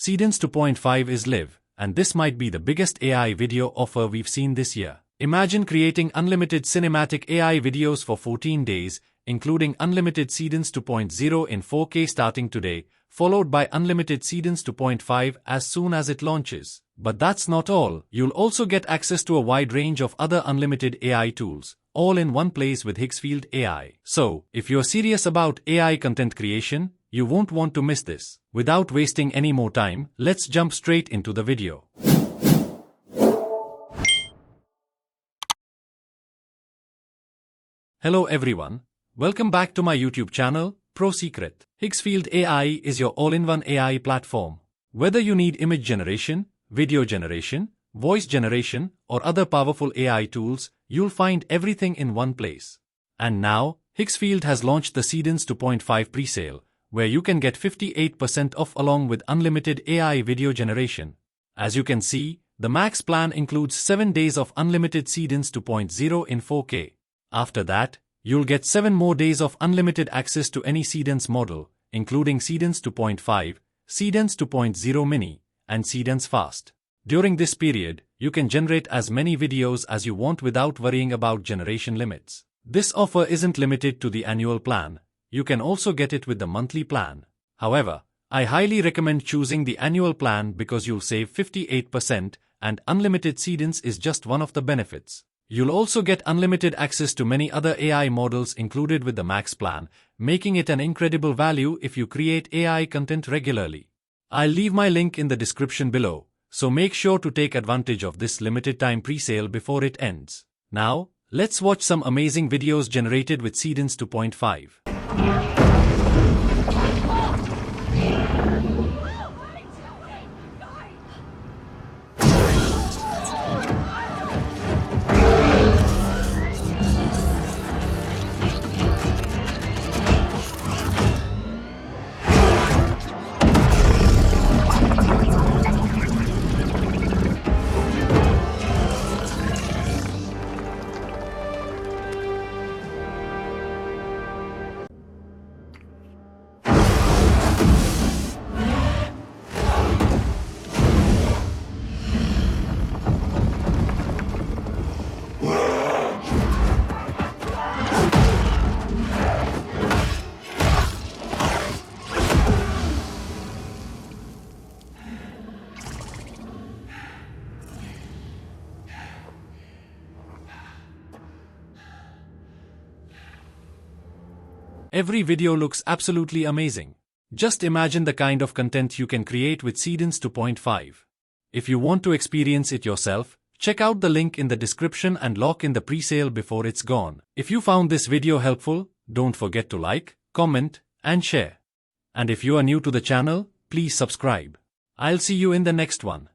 Seedance 2.5 is live, and this might be the biggest AI video offer we've seen this year. Imagine creating unlimited cinematic AI videos for 14 days, including unlimited Seedance 2.0 in 4K starting today, followed by unlimited Seedance 2.5 as soon as it launches. But that's not all. You'll also get access to a wide range of other unlimited AI tools, all in one place with Higgsfield AI. So, if you're serious about AI content creation, you won't want to miss this. Without wasting any more time, let's jump straight into the video. Hello everyone. Welcome back to my YouTube channel, Pro Secret. Higgsfield AI is your all-in-one AI platform. Whether you need image generation, video generation, voice generation, or other powerful AI tools, you'll find everything in one place. And now, Higgsfield has launched the Seedance 2.5 presale, where you can get 58% off along with unlimited AI video generation. As you can see, the max plan includes 7 days of unlimited Seedance 2.0 in 4K. After that, you'll get 7 more days of unlimited access to any Seedance model, including Seedance 2.5, Seedance 2.0 Mini, and Seedance Fast. During this period, you can generate as many videos as you want without worrying about generation limits. This offer isn't limited to the annual plan. You can also get it with the monthly plan. However, I highly recommend choosing the annual plan because you'll save 58% and unlimited Seedance is just one of the benefits. You'll also get unlimited access to many other AI models included with the max plan, making it an incredible value if you create AI content regularly. I'll leave my link in the description below, so make sure to take advantage of this limited time presale before it ends. Now, let's watch some amazing videos generated with Seedance 2.5. Every video looks absolutely amazing. Just imagine the kind of content you can create with Seedance 2.5. If you want to experience it yourself, check out the link in the description and lock in the presale before it's gone. If you found this video helpful, don't forget to like, comment, and share. And if you are new to the channel, please subscribe. I'll see you in the next one.